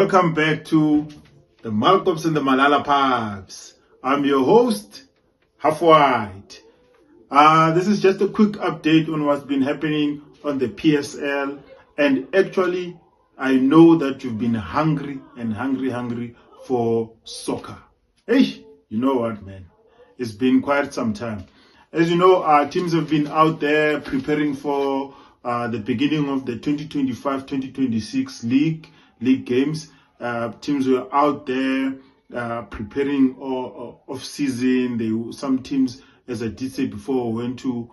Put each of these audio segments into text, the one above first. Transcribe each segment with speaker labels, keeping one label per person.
Speaker 1: Welcome back to the Malkops and the Malala Pipes. I'm your host, Half White. This is just a quick update on what's been happening on the PSL. And actually, I know that you've been hungry for soccer. Hey, you know what, man? It's been quite some time. As you know, our teams have been out there preparing for the beginning of the 2025-2026 league games. Teams were out there preparing off season. Some teams, as I did say before, went to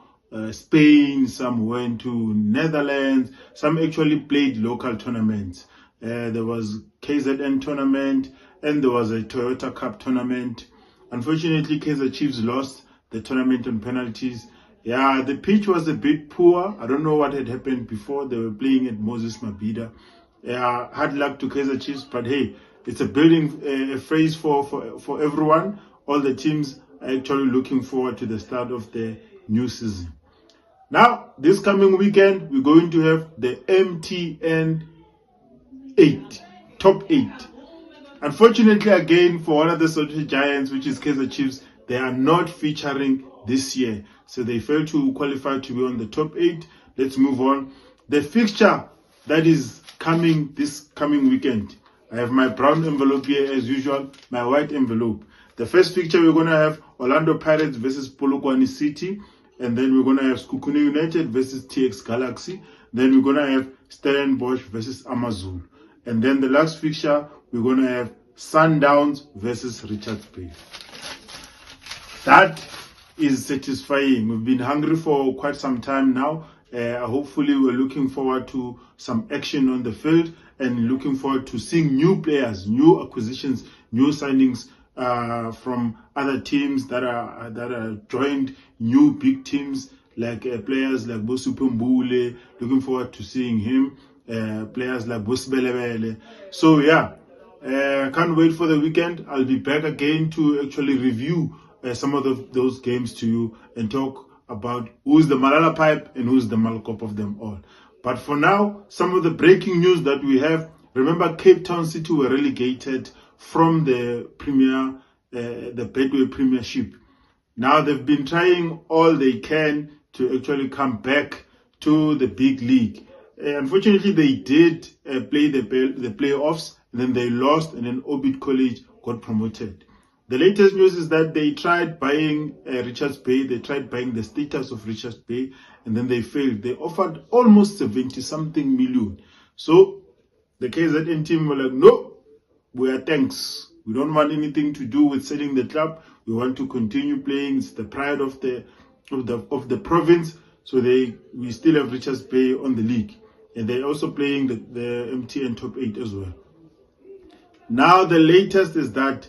Speaker 1: Spain, some went to Netherlands, some actually played local tournaments. There was KZN tournament and there was a Toyota Cup tournament. Unfortunately, Kaizer Chiefs lost the tournament on penalties. Yeah, the pitch was a bit poor. I don't know what had happened before. They were playing at Moses Mabhida. Hard luck to Kaizer Chiefs, but hey, it's a building a phrase for everyone. All the teams are actually looking forward to the start of the new season. Now, this coming weekend, we're going to have the MTN 8, top 8. Unfortunately, again, for one of the Soto Giants, which is Kaizer Chiefs, they are not featuring this year. So they failed to qualify to be on the top 8. Let's move on. The fixture that is coming this coming weekend. I have my brown envelope here as usual, my white envelope. The first fixture, we're going to have Orlando Pirates versus Polokwane City. And then we're going to have Skukune United versus TX Galaxy. Then we're going to have Stellenbosch versus Amazulu. And then the last fixture, we're going to have Sundowns versus Richards Bay. That is satisfying. We've been hungry for quite some time now. Hopefully, we're looking forward to some action on the field and looking forward to seeing new players, new acquisitions, new signings from other teams that are joined, new big teams like players like Bosupe Mbule. Looking forward to seeing him. Players like Bosibelebele. So yeah, can't wait for the weekend. I'll be back again to actually review some of those games to you and talk about who's the Malala Pipe and who's the Malkop of them all. But for now, some of the breaking news that we have. Remember, Cape Town City were relegated from the the Betway Premiership. Now they've been trying all they can to actually come back to the big league. Unfortunately, they did play the playoffs, and then they lost, and then Orbit College got promoted. The latest news is that they tried buying Richards Bay. They tried buying the status of Richards Bay, and then they failed. They offered almost 70-something million. So the KZN team were like, no, we are thanks. We don't want anything to do with selling the club. We want to continue playing. It's the pride of the province. So we still have Richards Bay on the league. And they're also playing the MTN top 8 as well. Now the latest is that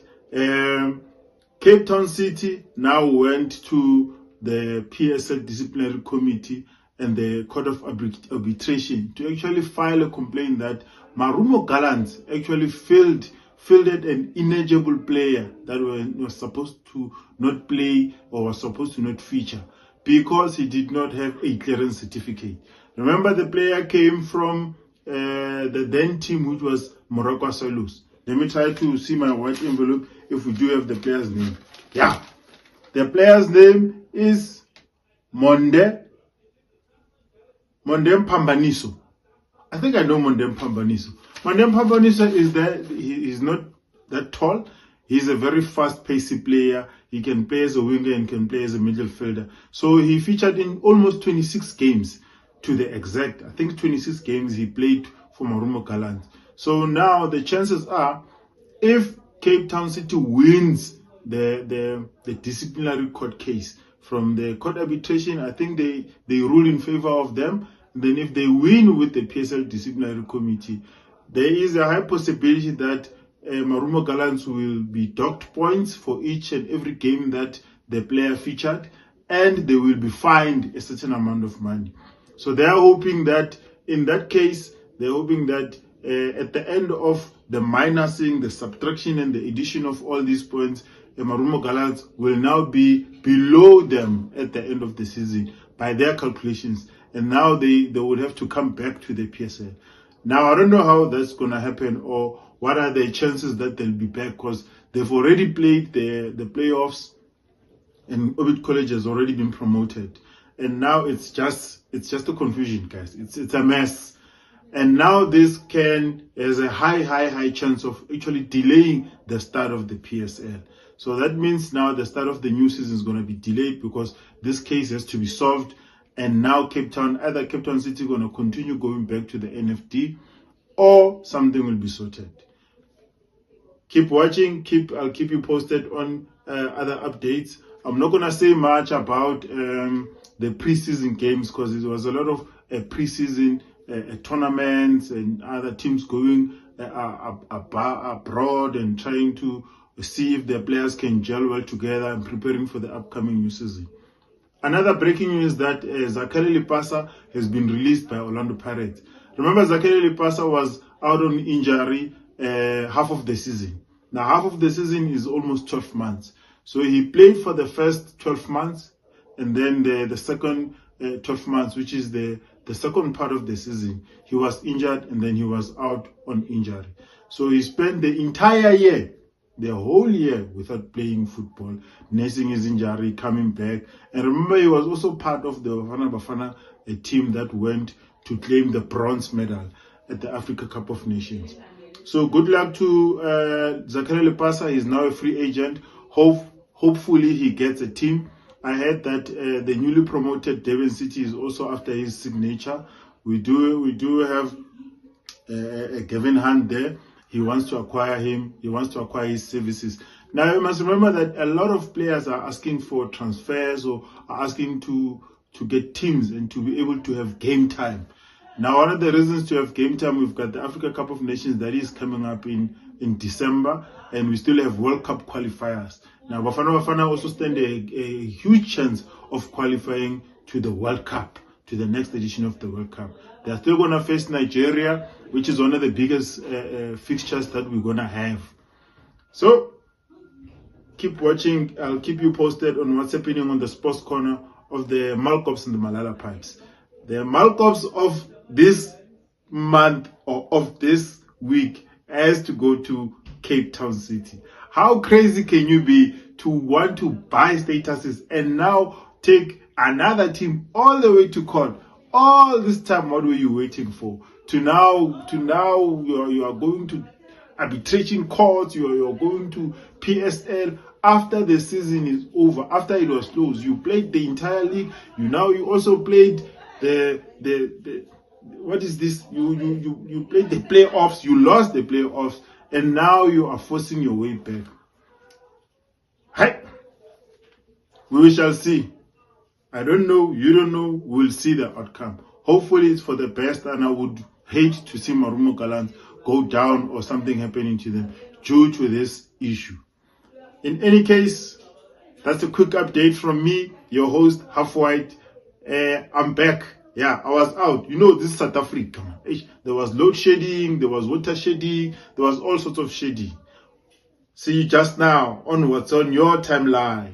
Speaker 1: Cape Town City now went to the PSL disciplinary committee and the Court of Arbitration to actually file a complaint that Marumo Gallants actually fielded an ineligible player that was supposed to not play or was supposed to not feature because he did not have a clearance certificate. Remember, the player came from the then team, which was Morocco Salus. Let me try to see my white envelope if we do have the player's name. Yeah. The player's name is Monde Mpambaniso. I think I know Monde Mpambaniso. Monde Mpambaniso he's not that tall. He's a very fast, pacey player. He can play as a winger and can play as a midfielder. So he featured in almost 26 games to the exact. I think 26 games he played for Marumo Gallants. So now the chances are, if Cape Town City wins the disciplinary court case from the court arbitration, I think they rule in favor of them. And then if they win with the PSL disciplinary committee, there is a high possibility that Marumo Gallants will be docked points for each and every game that the player featured, and they will be fined a certain amount of money. So they are hoping that in that case, they're hoping that at the end of the minusing, the subtraction, and the addition of all these points, Marumo Gallants will now be below them at the end of the season by their calculations. And now they would have to come back to the PSL. Now, I don't know how that's going to happen or what are the chances that they'll be back, because they've already played the playoffs and Orbit College has already been promoted. And now it's just a confusion, guys. It's a mess. And now this has a high chance of actually delaying the start of the PSL. So that means now the start of the new season is going to be delayed because this case has to be solved. And now either Cape Town City going to continue going back to the NFD or something will be sorted. Keep watching. I'll keep you posted on other updates. I'm not going to say much about the preseason games because there was a lot of preseason tournaments and other teams going abroad and trying to see if their players can gel well together and preparing for the upcoming new season. Another breaking news that Zakari Lipasa has been released by Orlando Pirates. Remember, Zakari Lipasa was out on injury half of the season. Now, half of the season is almost 12 months. So he played for the first 12 months and then the second 12 months, which is the second part of the season, he was injured and then he was out on injury. So he spent the entire year, the whole year, without playing football, nursing his injury, coming back. And remember, he was also part of the Bafana team that went to claim the bronze medal at the Africa Cup of Nations. So good luck to Zakari Lipasa. He's now a free agent. Hopefully he gets a team. I heard that the newly promoted Durban City is also after his signature. We do have Gavin Hunt there. He wants to acquire him. He wants to acquire his services. Now you must remember that a lot of players are asking for transfers or are asking to get teams and to be able to have game time. Now, one of the reasons to have game time, we've got the Africa Cup of Nations that is coming up in December, and we still have World Cup qualifiers. Now, Bafana also stand a huge chance of qualifying to the World Cup, to the next edition of the World Cup. They're still going to face Nigeria, which is one of the biggest fixtures that we're going to have. So, keep watching. I'll keep you posted on what's happening on the sports corner of the malkops and the malala pipes. The malkops of this month or of this week has to go to Cape Town City. How crazy can you be to want to buy statuses and now take another team all the way to court? All this time, what were you waiting for? To now you are going to arbitration courts, you're going to PSL after the season is over, after it was closed. You played the entire league. You also played what is this? You played the playoffs, you lost the playoffs, and now you are forcing your way back. Hey, we shall see. I don't know, you don't know, we'll see the outcome. Hopefully it's for the best, and I would hate to see Marumo Gallant go down or something happening to them due to this issue. In any case, that's a quick update from me, your host, Half White. I'm back. Yeah, I was out. This is South Africa. There was load shedding, there was water shedding, there was all sorts of shedding. See you just now on what's on your timeline.